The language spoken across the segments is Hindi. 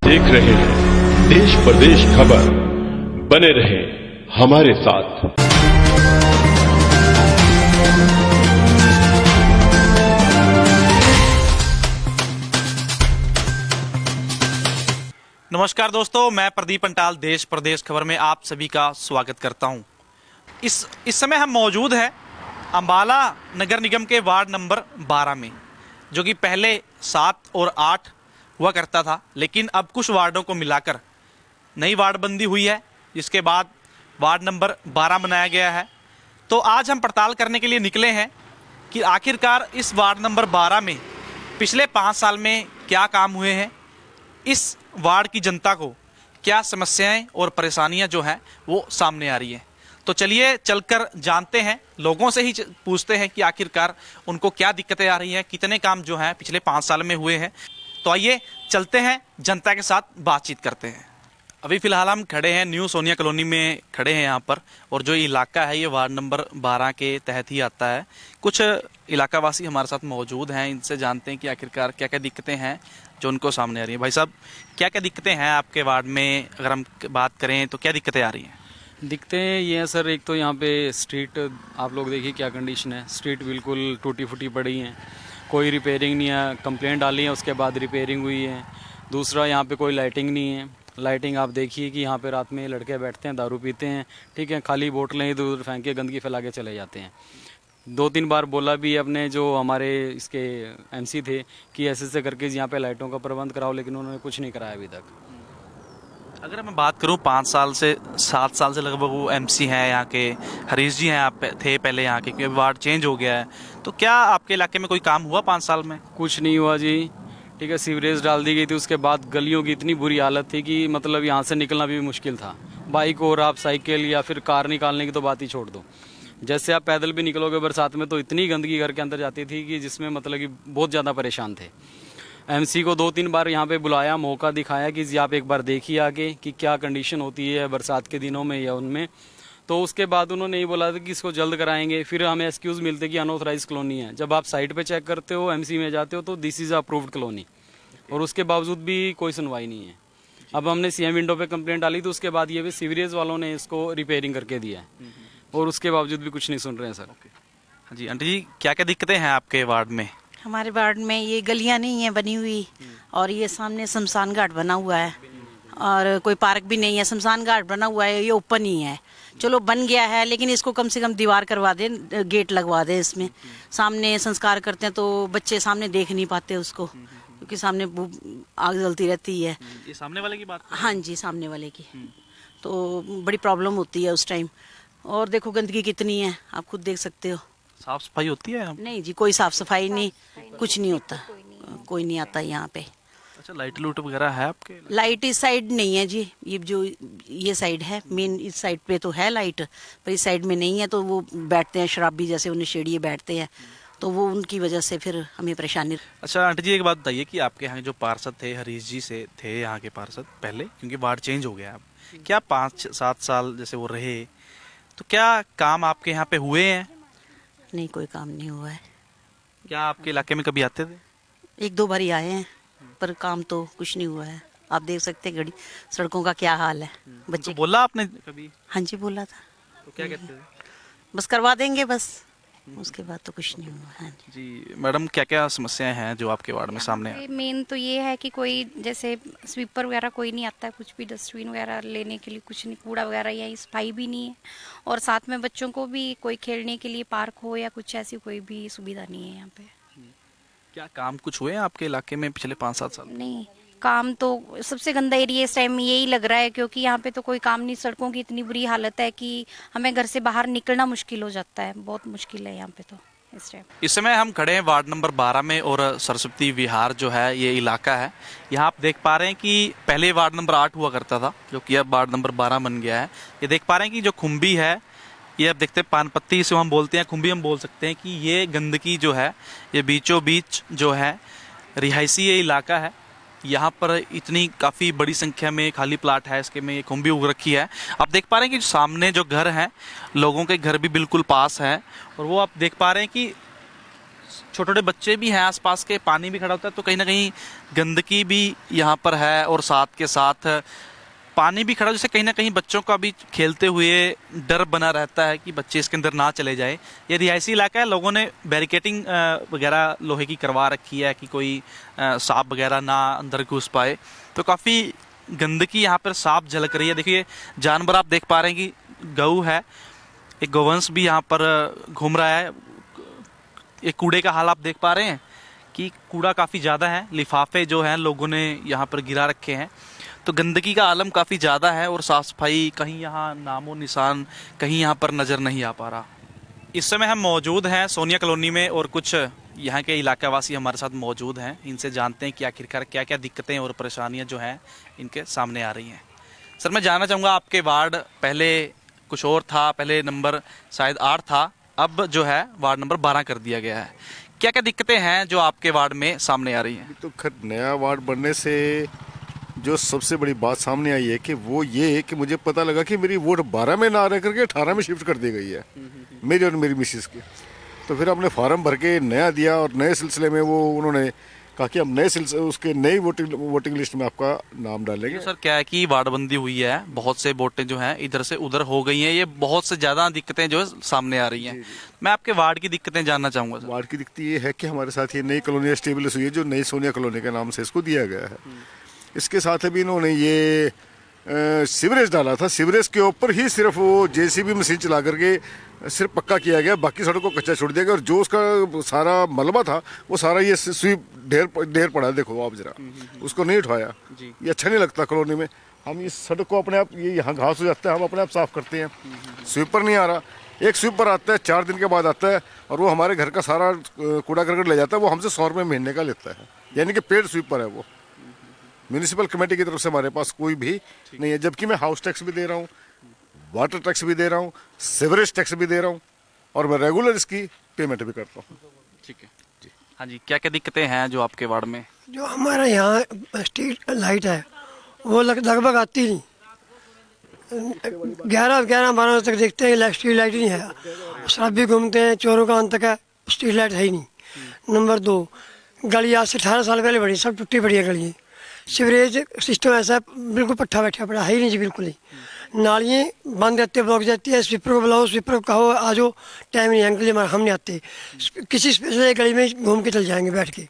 देख रहे हैं देश प्रदेश खबर। बने रहें हमारे साथ। नमस्कार दोस्तों, मैं प्रदीप पंटाल देश प्रदेश खबर में आप सभी का स्वागत करता हूं। इस समय हम मौजूद हैं अंबाला नगर निगम के वार्ड नंबर 12 में, जो कि पहले 7 और 8 हुआ करता था, लेकिन अब कुछ वार्डों को मिलाकर नई वार्डबंदी हुई है, जिसके बाद वार्ड नंबर 12 बनाया गया है। तो आज हम पड़ताल करने के लिए निकले हैं कि आखिरकार इस वार्ड नंबर 12 में पिछले 5 साल में क्या काम हुए हैं, इस वार्ड की जनता को क्या समस्याएं और परेशानियां जो हैं वो सामने आ रही हैं। तो चलिए चलकर जानते हैं, लोगों से ही पूछते हैं कि आखिरकार उनको क्या दिक्कतें आ रही हैं, कितने काम जो हैं पिछले 5 साल में हुए हैं। तो आइए चलते हैं, जनता के साथ बातचीत करते हैं। अभी फिलहाल हम खड़े हैं न्यू सोनिया कॉलोनी में खड़े हैं यहाँ पर, और जो इलाका है ये वार्ड नंबर 12 के तहत ही आता है। कुछ इलाकावासी हमारे साथ मौजूद हैं, इनसे जानते हैं कि आखिरकार क्या क्या दिक्कतें हैं जो उनको सामने आ रही है। भाई साहब, क्या क्या दिक्कतें हैं आपके वार्ड में? अगर हम बात करें तो क्या दिक्कतें आ रही हैं? दिखते हैं ये है सर, एक तो यहाँ पे स्ट्रीट आप लोग देखिए क्या कंडीशन है। स्ट्रीट बिल्कुल टूटी फूटी पड़ी है, कोई रिपेयरिंग नहीं है। कंप्लेंट डाली है, उसके बाद रिपेयरिंग हुई है। दूसरा, यहाँ पे कोई लाइटिंग नहीं है। लाइटिंग आप देखिए कि यहाँ पे रात में लड़के बैठते हैं, दारू पीते हैं, ठीक है, खाली बोतलें इधर उधर फेंक के गंदगी फैला के चले जाते हैं। 2-3 बार बोला भी अपने जो हमारे इसके एमसी थे कि ऐसे करके यहाँ पे लाइटों का प्रबंध कराओ, लेकिन उन्होंने कुछ नहीं कराया अभी तक। अगर मैं बात करूं 5 साल से 7 साल से लगभग वो एमसी हैं यहाँ के, हरीश जी हैं, आप थे पहले यहाँ के, क्योंकि वार्ड चेंज हो गया है। तो क्या आपके इलाके में कोई काम हुआ 5 साल में? कुछ नहीं हुआ जी, ठीक है। सीवरेज डाल दी गई थी, उसके बाद गलियों की इतनी बुरी हालत थी कि मतलब यहाँ से निकलना भी मुश्किल था। बाइक और आप साइकिल या फिर कार निकालने की तो बात ही छोड़ दो। जैसे आप पैदल भी निकलोगे बरसात में तो इतनी गंदगी घर के अंदर जाती थी कि जिसमें मतलब कि बहुत ज़्यादा परेशान थे। एमसी को 2-3 बार यहाँ पे बुलाया, मौका दिखाया कि जी आप एक बार देखिए आगे कि क्या कंडीशन होती है बरसात के दिनों में या उनमें। तो उसके बाद उन्होंने ये बोला था कि इसको जल्द कराएंगे। फिर हमें एक्सक्यूज़ मिलते कि अनऑथराइज कॉलोनी है। जब आप साइट पे चेक करते हो, एमसी में जाते हो, तो दिस इज़ अप्रूव्ड कॉलोनी, और उसके बावजूद भी कोई सुनवाई नहीं है। अब हमने सीएम विंडो पे कंप्लेंट डाली, तो उसके बाद ये भी सीवरेज वालों ने इसको रिपेयरिंग करके दिया है, और उसके बावजूद भी कुछ नहीं सुन रहे हैं सर। हाँ जी, आंटी जी, क्या क्या दिक्कतें हैं आपके वार्ड में? हमारे वार्ड में ये गलियां नहीं है बनी हुई, और ये सामने शमशान घाट बना हुआ है, और कोई पार्क भी नहीं है। शमशान घाट बना हुआ है, ये ओपन ही है। चलो बन गया है, लेकिन इसको कम से कम दीवार करवा दें, गेट लगवा दें। इसमें सामने संस्कार करते हैं तो बच्चे सामने देख नहीं पाते उसको, क्योंकि सामने आग जलती रहती है। ये सामने वाले की बात? हाँ जी, सामने वाले की। तो बड़ी प्रॉब्लम होती है उस टाइम। और देखो गंदगी कितनी है, आप खुद देख सकते हो। साफ सफाई होती है? नहीं जी, कोई साफ सफाई नहीं, कुछ नहीं होता, कोई नहीं आता यहाँ पे। अच्छा, लाइट लूट वगैरह है आपके? लाइट इस साइड नहीं है जी, ये जो ये साइड है मेन, इस साइड पे तो है लाइट, पर इस साइड में नहीं है। तो वो बैठते हैं शराबी, जैसे उन्हें शेड़िए बैठते हैं, तो वो उनकी वजह से फिर हमें परेशानी। अच्छा आंटी जी, एक बात बताइए कि आपके यहाँ जो पार्षद थे, हरीश जी से थे यहाँ के पार्षद पहले, क्योंकि वार्ड चेंज हो गया अब, क्या 5-7 साल जैसे वो रहे, तो क्या काम आपके यहाँ पे हुए हैं? नहीं, कोई काम नहीं हुआ है। क्या आपके इलाके में कभी आते थे? 1-2 बार ही आए हैं, पर काम तो कुछ नहीं हुआ है। आप देख सकते हैं सड़कों का क्या हाल है। बच्चे तो बोला आपने कभी? हाँ जी, बोला था। तो क्या कहते थे? बस करवा देंगे बस, उसके बाद तो कुछ नहीं हुआ है। जी मैडम, क्या क्या समस्याएं हैं जो आपके वार्ड में सामने आ? मेन तो ये है कि कोई जैसे स्वीपर वगैरह कोई नहीं आता है, कुछ भी डस्टबिन वगैरह लेने के लिए कुछ नहीं, कूड़ा वगैरह या सफाई भी नहीं है। और साथ में बच्चों को भी कोई खेलने के लिए पार्क हो या कुछ ऐसी कोई भी सुविधा नहीं है यहाँ पे। क्या काम कुछ हुए हैं आपके इलाके में पिछले 5-7 साल? नहीं, काम तो सबसे गंदा एरिया इस टाइम में यही लग रहा है, क्योंकि यहाँ पे तो कोई काम नहीं। सड़कों की इतनी बुरी हालत है कि हमें घर से बाहर निकलना मुश्किल हो जाता है, बहुत मुश्किल है यहाँ पे तो इस टाइम। इस समय हम खड़े हैं वार्ड नंबर 12 में, और सरस्वती विहार जो है ये इलाका है। यहाँ आप देख पा रहे हैं कि पहले वार्ड नंबर 8 हुआ करता था, जो कि अब वार्ड नंबर 12 बन गया है। ये देख पा रहे हैं कि जो खुम्बी है, ये आप देखते हैं पान पत्ती, इसे हम बोलते हैं, खुम्बी हम बोल सकते हैं, कि ये गंदगी जो है ये बीचों बीच जो है रिहायशी ये इलाका है। यहाँ पर इतनी काफ़ी बड़ी संख्या में खाली प्लाट है, इसके में ये खुम्बी उग रखी है। आप देख पा रहे हैं कि सामने जो घर हैं, लोगों के घर भी बिल्कुल पास हैं, और वो आप देख पा रहे हैं कि छोटे छोटे बच्चे भी हैं आसपास के, पानी भी खड़ा होता है, तो कहीं ना कहीं गंदगी भी यहाँ पर है और साथ के साथ पानी भी खड़ा, जैसे कहीं ना कहीं बच्चों का भी खेलते हुए डर बना रहता है कि बच्चे इसके अंदर ना चले जाए। ये रिहायशी इलाका है, लोगों ने बैरिकेटिंग वगैरह लोहे की करवा रखी है कि कोई सांप वगैरह ना अंदर घुस पाए, तो काफ़ी गंदगी यहाँ पर साफ झलक रही है। देखिए जानवर आप देख पा रहे हैं कि गऊ है, एक गौवंश भी यहाँ पर घूम रहा है। एक कूड़े का हाल आप देख पा रहे हैं कि कूड़ा काफ़ी ज़्यादा है, लिफाफे जो हैं लोगों ने यहाँ पर गिरा रखे हैं, तो गंदगी का आलम काफ़ी ज़्यादा है और साफ सफाई कहीं यहाँ नामो निशान कहीं यहाँ पर नज़र नहीं आ पा रहा। इस समय हम मौजूद हैं सोनिया कॉलोनी में और कुछ यहाँ के इलाकावासी हमारे साथ मौजूद हैं, इनसे जानते हैं कि आखिरकार क्या क्या दिक्कतें और परेशानियाँ जो हैं इनके सामने आ रही हैं। सर मैं जानना चाहूँगा, आपके वार्ड पहले कुछ और था, पहले नंबर शायद 8 था, अब जो है वार्ड नंबर 12 कर दिया गया है, क्या क्या दिक्कतें हैं जो आपके वार्ड में सामने आ रही हैं? तो खैर नया वार्ड बनने से जो सबसे बड़ी बात सामने आई है कि वो ये है कि मुझे पता लगा कि मेरी वोट 12 में ना रह करके 18 में शिफ्ट कर दी गई है, मेरी और मेरी मिसेस की। तो फिर हमने फार्म भर के नया दिया और नए सिलसिले में वो उन्होंने कहा कि हम नए सिलसिले उसके नई वोटिंग लिस्ट में आपका नाम डालेंगे। तो सर क्या है कि वार्डबंदी हुई है, बहुत से वोटें जो हैं इधर से उधर हो गई हैं, ये बहुत से ज़्यादा दिक्कतें जो है सामने आ रही हैं। मैं आपके वार्ड की दिक्कतें जानना चाहूँगा सर। वार्ड की दिक्कत ये है कि हमारे साथ ये नई कॉलोनी एस्टेब्लिश हुई है जो नई सोनिया कॉलोनी के नाम से इसको दिया गया है। इसके साथ अभी इन्होंने ये सीवरेज डाला था, सीवरेज के ऊपर ही सिर्फ वो जेसीबी मशीन चला करके सिर्फ पक्का किया गया, बाकी सड़क को कच्चा छोड़ दिया गया और जो उसका सारा मलबा था वो सारा ये स्वीप ढेर पड़ा है, देखो आप जरा उसको नहीं उठाया। ये अच्छा नहीं लगता कॉलोनी में। हम इस सड़क को अपने आप, ये यहाँ घास हो जाता है, हम अपने आप साफ करते हैं, स्वीपर नहीं आ रहा। एक स्वीपर आता है 4 दिन के बाद आता है और वो हमारे घर का सारा कूड़ा करकट ले जाता है, वो हमसे 100 रुपये महीने का लेता है, यानी कि पेड स्वीपर है वो। म्यूनिसिपल कमेटी की तरफ से हमारे पास कोई भी नहीं है, जबकि मैं हाउस टैक्स भी दे रहा हूँ, वाटर टैक्स भी दे रहा हूँ, सीवरेज टैक्स भी दे रहा हूँ और मैं रेगुलर इसकी पेमेंट भी करता हूँ। ठीक है जी। हाँ जी, क्या क्या दिक्कतें हैं जो आपके वार्ड में? जो हमारे यहाँ स्ट्रीट लाइट है वो लगभग आती नहीं, 11-12 तक देखते हैं स्ट्रीट लाइट नहीं है, शराब भी घूमते हैं, चोरों का अंत है, स्ट्रीट लाइट है ही नहीं। नंबर 2, गली आज से 18 साल पहले बड़ी, सब टूटी पड़ी है गली। सीवरेज सिस्टम ऐसा बिल्कुल पट्टा बैठा पड़ा है ही नहीं जी, बिल्कुल ही। नालियाँ बंद रहती है, ब्लॉक जाती है, स्वीपर को बुलाओ, स्वीपर को कहो आ जाओ, टाइम नहीं, अंकल हम नहीं आते, किसी स्पेशल गली में घूम के चल जाएंगे बैठ के,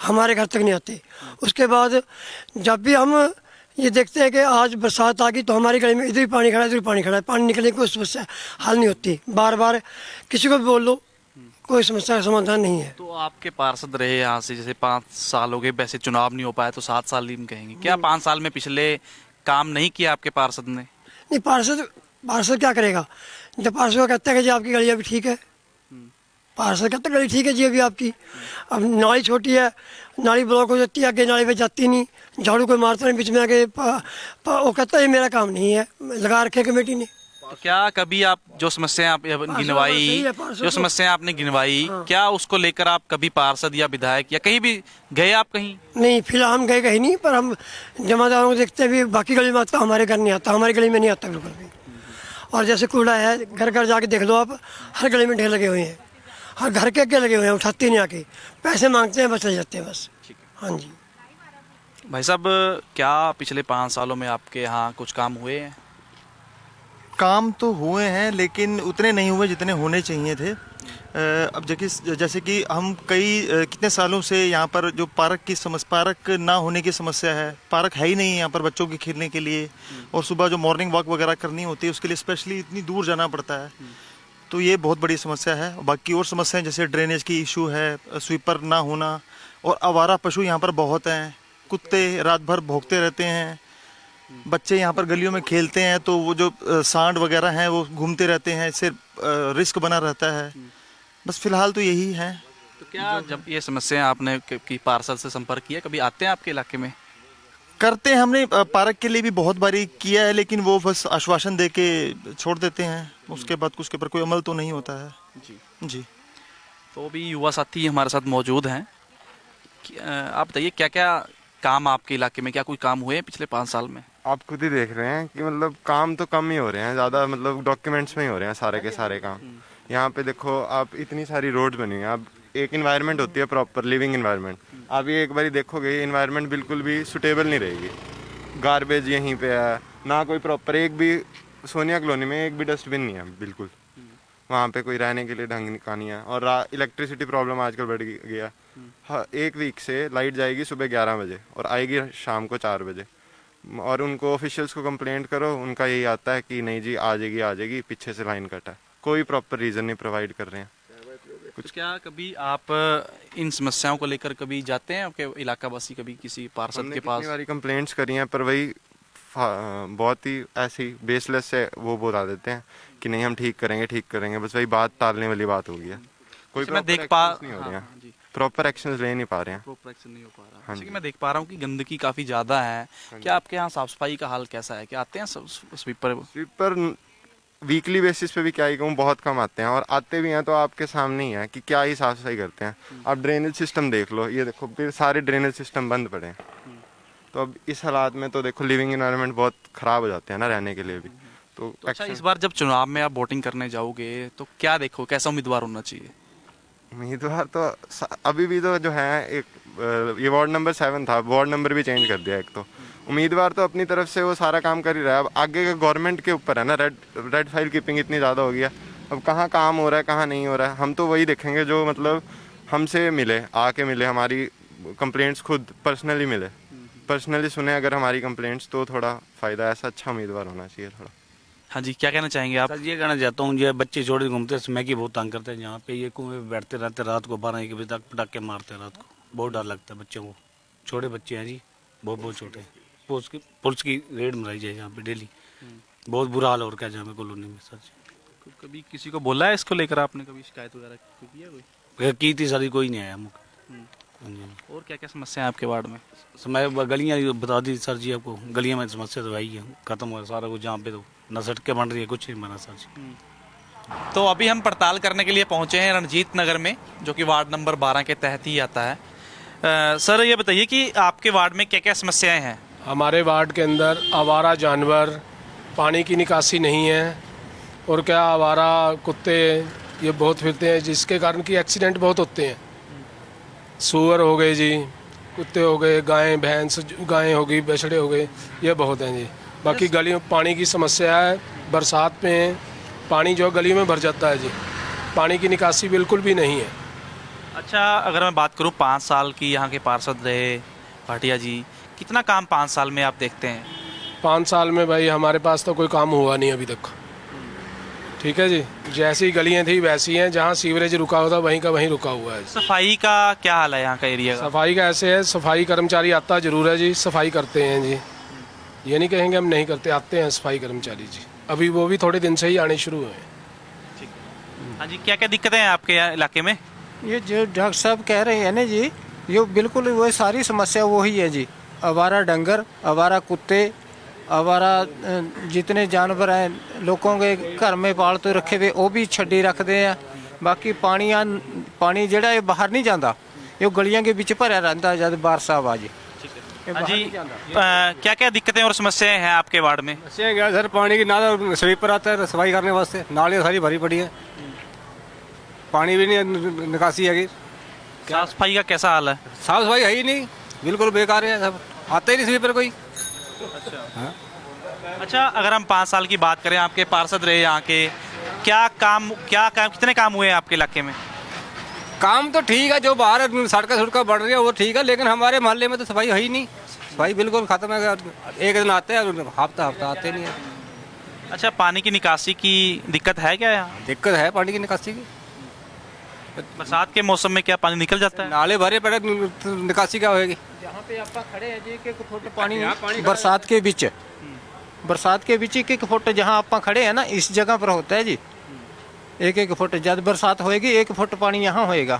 हमारे घर तक नहीं आते। उसके बाद जब भी हम ये देखते हैं कि आज बरसात आ गई तो हमारी गली में इधर ही पानी खड़ा है, इधर ही पानी खड़ा है, पानी निकलने की कोई समस्या हल नहीं होती। बार बार किसी को भी बोल लो, कोई समस्या का समाधान नहीं है। तो आपके पार्षद रहे यहाँ से, जैसे 5 साल हो गए, वैसे चुनाव नहीं हो पाया तो 7 साल ही कहेंगे, क्या 5 साल में पिछले काम नहीं किया आपके पार्षद ने? नहीं, पार्षद क्या करेगा जब पार्षद को कहता है कि जी आपकी गली अभी ठीक है, पार्षद कहता है गली ठीक है जी अभी आपकी, अब नाली छोटी है, नाली ब्लॉक हो जाती है, आगे नाली पे जाती नहीं, झाड़ू कोई मारता नहीं बीच में आके, वो कहता है ये मेरा काम नहीं है, लगा रखे कमेटी ने। तो क्या कभी आप जो समस्याएं आप गिनवाई, जो समस्याएं आपने गिनवाई, क्या उसको लेकर आप कभी पार्षद या विधायक या कहीं भी गए आप कहीं? नहीं, फिलहाल हम गए कहीं नहीं, पर हम जमादारों को देखते भी, बाकी गली में आता, हमारे घर नहीं आता, हमारी गली में नहीं आता बिल्कुल भी। और जैसे कूड़ा है, घर घर जाके देख लो आप, हर गली में ढेर लगे हुए हैं, हर घर के आगे लगे हुए हैं, उठाते नहीं आके, पैसे मांगते हैं, बस चले जाते हैं बस। हाँ जी भाई साहब, क्या पिछले 5 सालों में आपके यहाँ कुछ काम हुए हैं? काम तो हुए हैं लेकिन उतने नहीं हुए जितने होने चाहिए थे। अब जैसे कि हम कितने सालों से यहाँ पर जो पार्क ना होने की समस्या है, पार्क है ही नहीं यहाँ पर बच्चों के खेलने के लिए, और सुबह जो मॉर्निंग वॉक वगैरह करनी होती है उसके लिए स्पेशली इतनी दूर जाना पड़ता है, तो ये बहुत बड़ी समस्या है। बाकी और समस्याएं जैसे ड्रेनेज की इशू है, स्वीपर ना होना, और आवारा पशु यहाँ पर बहुत हैं, कुत्ते रात भर भौंकते रहते हैं, बच्चे यहाँ पर गलियों में खेलते हैं तो वो जो सांड वगैरह हैं वो घूमते रहते हैं, इससे रिस्क बना रहता है। बस फिलहाल तो यही है। तो क्या जब ये समस्या आपने की पार्षद से संपर्क किया, कभी आते हैं आपके इलाके में? करते हैं, हमने पार्क के लिए भी बहुत बारी किया है, लेकिन वो बस आश्वासन दे के छोड़ देते हैं, उसके बाद उसके ऊपर कोई अमल तो नहीं होता है। जी। तो भी युवा साथी हमारे साथ मौजूद हैं, आप बताइए क्या क्या काम आपके इलाके में, क्या कोई काम हुए हैं पिछले 5 साल में? आप खुद ही देख रहे हैं कि मतलब काम तो कम ही हो रहे हैं, ज़्यादा मतलब डॉक्यूमेंट्स में ही हो रहे हैं सारे के सारे काम। यहाँ पे देखो आप, इतनी सारी रोड बनी हुई है, आप एक इन्वायरमेंट होती है प्रॉपर लिविंग इन्वायरमेंट, आप ये एक बार देखोगे इन्वायरमेंट बिल्कुल भी सुटेबल नहीं रहेगी। गार्बेज यहीं पे है, ना कोई प्रॉपर एक भी सोनिया कॉलोनी में एक भी डस्टबिन नहीं है बिल्कुल, वहाँ पे कोई रहने के लिए ढंग का नहीं है। और इलेक्ट्रिसिटी प्रॉब्लम आजकल बढ़ गया। हाँ, एक वीक से लाइट जाएगी सुबह 11 बजे और आएगी शाम को 4 बजे, और उनको ऑफिशियल्स को कंप्लेंट करो, उनका यही आता है कि नहीं जी आ जाएगी, पीछे से लाइन कट है, कोई प्रॉपर रीज़न नहीं प्रोवाइड कर रहे हैं। कुछ क्या कभी आप इन समस्याओं को लेकर कभी जाते हैं आपके इलाका वासी, कभी किसी पार्षद के पास? कितनी बारी कंप्लेंट्स करी हैं, पर वही बहुत ही ऐसी बेसलेस से वो बता देते हैं कि नहीं हम ठीक करेंगे, बस वही बात टालने वाली बात हो गई है। कोई मैं देख पा नहीं हो रही है, प्रॉपर एक्शन ले नहीं पा रहे हैं। प्रॉपर एक्शन नहीं हो पा रहा। हाँ जैसे कि जी। मैं देख पा रहा हूँ कि गंदगी काफी ज्यादा है। क्या आपके यहाँ साफ सफाई का हाल कैसा है? क्या आते हैं स्वीपर? वीकली बेसिस पे भी क्या ही कहूँ, बहुत कम आते हैं, और आते भी हैं तो आपके सामने ही है कि क्या ही साफ सफाई करते हैं। आप ड्रेनेज सिस्टम देख लो, ये देखो फिर सारे ड्रेनेज सिस्टम बंद पड़े हैं। तो अब इस हालात में तो देखो लिविंग एनवायरनमेंट बहुत ख़राब हो जाते हैं ना रहने के लिए भी। तो अच्छा, इस बार जब चुनाव में आप वोटिंग करने जाओगे तो क्या देखो, कैसा उम्मीदवार होना चाहिए? उम्मीदवार तो अभी भी तो जो है एक ये वार्ड नंबर 7 था, वार्ड नंबर भी चेंज कर दिया एक। तो उम्मीदवार तो अपनी तरफ से वो सारा काम कर ही रहा है। अब आगे का गवर्नमेंट के ऊपर है ना, रेड फाइल कीपिंग इतनी ज़्यादा हो गया, अब कहाँ काम हो रहा है कहाँ नहीं हो रहा है। हम तो वही देखेंगे जो मतलब हमसे मिले, आके मिले, हमारी कंप्लेंट्स खुद पर्सनली मिले, पर्सनली सुने अगर हमारी कंप्लेंट्स, तो थोड़ा फ़ायदा। ऐसा अच्छा उम्मीदवार होना चाहिए थोड़ा। हाँ जी, क्या कहना चाहेंगे आप? सर ये कहना चाहता हूँ, ये बच्चे छोड़ घूमते हैं, मैगी बहुत तंग करते हैं यहाँ पे, ये कुएं में बैठते रहते रात को 12-1 बजे तक, पटाखे मारते हैं रात को, बहुत डर लगता है बच्चों को। छोटे बच्चे हैं जी, बहुत छोटे। पुलिस की रेड मराई जाए यहाँ पे डेली, बहुत बुरा हाल हो रखा है यहाँ पे कॉलोनी में सर जी। कभी किसी को बोला है इसको लेकर? आपने कभी शिकायत वगैरह की है कोई? की थी सर, कोई नहीं आया मुझे। हाँ जी। और क्या क्या समस्या है आपके वार्ड में? समय गलियाँ बता दी सर जी आपको, गलियाँ में समस्या तो आई है, खत्म हो सारा कुछ यहाँ पे, तो न सड़कें बन रही है, कुछ नहीं बना सर जी। तो अभी हम पड़ताल करने के लिए पहुंचे हैं रणजीत नगर में, जो कि वार्ड नंबर 12 के तहत ही आता है। सर ये बताइए कि आपके वार्ड में क्या क्या समस्याएं हैं? हमारे वार्ड के अंदर आवारा जानवर, पानी की निकासी नहीं है, और क्या आवारा कुत्ते ये बहुत फिरते हैं, जिसके कारण कि एक्सीडेंट बहुत होते हैं। सूअर हो गए जी, कुत्ते हो गए, गायें भैंस, गायें हो गई, बछड़े हो गए, ये बहुत हैं जी। बाकी गलियों पानी की समस्या है, बरसात में पानी जो गलियों में भर जाता है जी, पानी की निकासी बिल्कुल भी नहीं है। अच्छा, अगर मैं बात करूं 5 साल की यहाँ के पार्षद रहे भाटिया जी, कितना काम 5 साल में आप देखते हैं? 5 साल में भाई हमारे पास तो कोई काम हुआ नहीं अभी तक। ठीक है जी, जैसी गलियां थी वैसी हैं, जहाँ सीवरेज रुका हुआ था वहीं का वहीं रुका हुआ है। सफाई का क्या हाल है यहाँ का एरिया का? सफाई का ऐसे है, सफाई कर्मचारी आता जरूर है जी, सफाई करते हैं जी, ये नहीं कहेंगे हम नहीं करते, आते हैं सफाई कर्मचारी जी। अभी वो भी थोड़े दिन से ही आने शुरू हुए हैं। हाँ जी, क्या क्या दिक्कतें हैं आपके इलाके में? ये जो डॉक्टर साहब कह रहे हैं ना जी, ये बिल्कुल वो सारी समस्या वही है जी। आवारा डंगर, आवारा कुत्ते, आवारा जितने जानवर हैं लोगों के घर में पालतू रखे हुए वो भी छड्डी रखते हैं। बाकी पानी ਜਿਹੜਾ ਇਹ बाहर नहीं जाता, ये गलियां के बीच भरा रहता है जब बारिश आ जी। हाँ जी, क्या क्या दिक्कतें और समस्याएं हैं आपके वार्ड में? समस्या सर पानी की, ना तो स्वीपर आता है सफाई करने वास्ते, नालियाँ सारी भरी पड़ी है, पानी भी नहीं निकासी है। साफ सफाई का कैसा हाल है? साफ सफाई है ही नहीं, बिल्कुल बेकार है, सब आते ही नहीं स्वीपर कोई। अच्छा, अगर हम 5 साल की बात करें, आपके पार्षद रहे यहाँ के, क्या काम कितने काम हुए हैं आपके इलाके में? काम तो ठीक है, जो बाहर सड़का बढ़ रही है वो ठीक है, लेकिन हमारे मोहल्ले में तो सफाई है ही नहीं, सफाई बिल्कुल खत्म है। एक दिन आते हैं, हफ्ता आते नहीं है। अच्छा, पानी की निकासी की दिक्कत है क्या यहाँ? दिक्कत है पानी की निकासी की। बरसात के मौसम में क्या पानी निकल जाता है? नाले भरे पड़े, निकासी क्या होगी? जहाँ पे आप खड़े हैं जी, 1 फुट पानी बरसात के बीच, बरसात के बीच 1 फुट जहाँ आप खड़े हैं ना, इस जगह पर होता है जी 1 फुट। जब बरसात होएगी 1 फुट पानी यहाँ होएगा।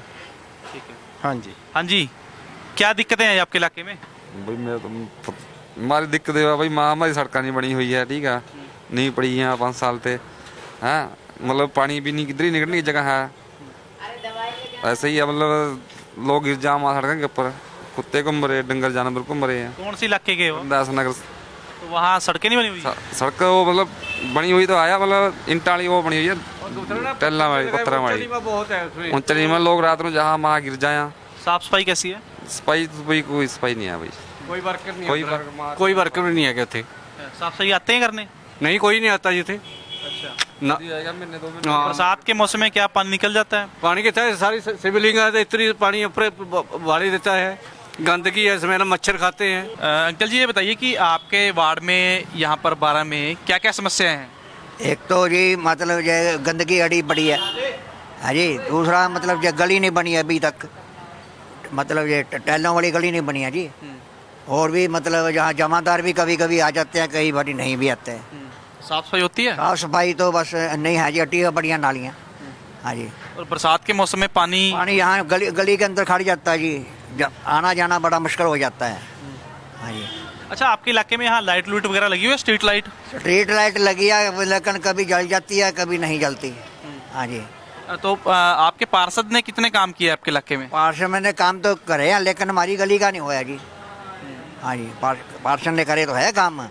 ठीक है। हाँ जी। हाँ जी, क्या दिक्कतें हैं आपके इलाके में? भाई मैं तो हमारी दिक्कत है भाई, हमारी सड़क नहीं बनी हुई है, ठीक है, नहीं पड़ी है 5 साल से, हाँ मतलब पानी भी नहीं, किधर ही निकलने की जगह है, ऐसे ही है, मतलब लोग गिर जाम सड़कों के ऊपर, कुत्ते को मरे, डंगर जानवर को मरे हैं। कौन सी इलाके के हो? दासनगर तो वहाँ सड़कें नहीं बनी हुई? सड़क वो मतलब बनी हुई तो आया, मतलब इंटा वाली वो बनी हुई है, टल्ला वाली पत्थर वाली। ऊंचाई में लोग रात में जहाँ वहाँ गिर जाए। साफ सफाई कैसी है? सफाई तो भाई कोई सफाई नहीं है भाई, कोई वर्कर नहीं, कोई वर्कर भी नहीं है क्या थे? साफ सफाई आते हैं करने? नहीं, कोई नहीं आता जी थे ना। बरसात के मौसम में क्या पानी निकल जाता है? पानी के तहत सारी सिविलिंग है, इतनी पानी ऊपर भारी देता है, गंदगी है, इसमें मच्छर खाते हैं। अंकल जी ये बताइए कि आपके वार्ड में यहाँ पर 12 में क्या क्या समस्याएं हैं? एक तो जी मतलब जो गंदगी अड़ी पड़ी है, हाँ जी। दूसरा मतलब जो गली नहीं बनी है अभी तक, मतलब ये टैलों वाली गली नहीं बनी है जी। और भी मतलब जहाँ जमादार भी कभी कभी आ जाते हैं, कई बार नहीं भी आते हैं। साफ सफाई होती है? साफ सफाई तो बस नहीं है जी, अटी है बढ़िया नालियाँ, हाँ जी। और बरसात के मौसम में पानी यहाँ गली के अंदर खड़ जाता है जी, आना जाना बड़ा मुश्किल हो जाता है, हाँ जी। अच्छा, आपके इलाके में यहाँ लाइट लूट वगैरह लगी हुई है? Street light? स्ट्रीट लाइट लगी है, लेकिन कभी जल जाती है, कभी नहीं जलती, हाँ जी। तो आपके पार्षद ने कितने काम किए आपके इलाके में? पार्षद ने काम तो करे हैं, लेकिन हमारी गली का नहीं होया जी, हाँ जी। पार्षद ने करे तो है काम,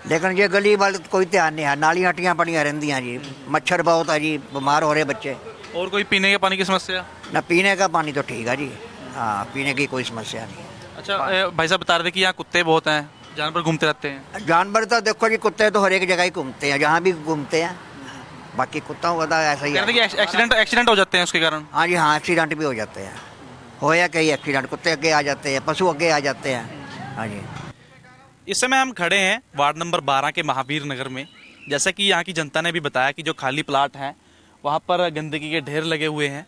लेकिन ये गली वाले तो कोई ध्यान नहीं है। नालियाँ हटियाँ पड़ियाँ रहती हैं जी, मच्छर बहुत है जी, बीमार हो रहे बच्चे। और कोई पीने के पानी की समस्या? ना, पीने का पानी तो ठीक है जी, हाँ, पीने की कोई समस्या नहीं। अच्छा, भाई साहब बता रहे थे कि यहाँ कुत्ते बहुत हैं, जानवर घूमते रहते हैं। जानवर तो देखो जी, कुत्ते तो हर एक जगह ही घूमते हैं, जहाँ भी घूमते हैं। बाकी कुत्तों का तो ऐसा ही है, एक्सीडेंट हो जाते हैं उसके कारण। हाँ जी, हाँ, एक्सीडेंट भी हो जाते हैं, होया कई एक्सीडेंट, कुत्ते आगे आ जाते हैं, पशु आगे आ जाते हैं, हाँ जी। इस समय हम खड़े हैं वार्ड नंबर 12 के महावीर नगर में। जैसा कि यहाँ की जनता ने भी बताया कि जो खाली प्लाट हैं वहाँ पर गंदगी के ढेर लगे हुए हैं।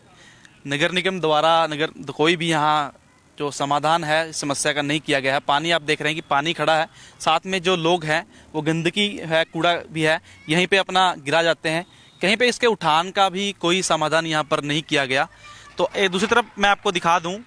नगर निगम द्वारा कोई भी यहाँ जो समाधान है इस समस्या का नहीं किया गया है। पानी आप देख रहे हैं कि पानी खड़ा है, साथ में जो लोग हैं वो गंदगी है, कूड़ा भी है, यहीं पे अपना गिरा जाते हैं। कहीं पे इसके उठान का भी कोई समाधान यहाँ पर नहीं किया गया। तो दूसरी तरफ मैं आपको दिखा दूँ,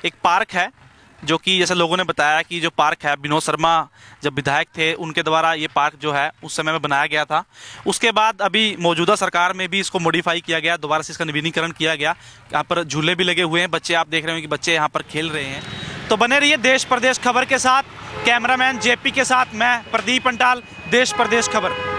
एक पार्क है जो कि जैसे लोगों ने बताया कि जो पार्क है विनोद शर्मा जब विधायक थे उनके द्वारा ये पार्क जो है उस समय में बनाया गया था। उसके बाद अभी मौजूदा सरकार में भी इसको मॉडिफाई किया गया, दोबारा से इसका नवीनीकरण किया गया। यहाँ पर झूले भी लगे हुए हैं, बच्चे आप देख रहे हो कि बच्चे यहाँ पर खेल रहे हैं। तो बने रहिए देश प्रदेश खबर के साथ। कैमरामैन जेपी के साथ मैं प्रदीप पंटाल, देश प्रदेश खबर।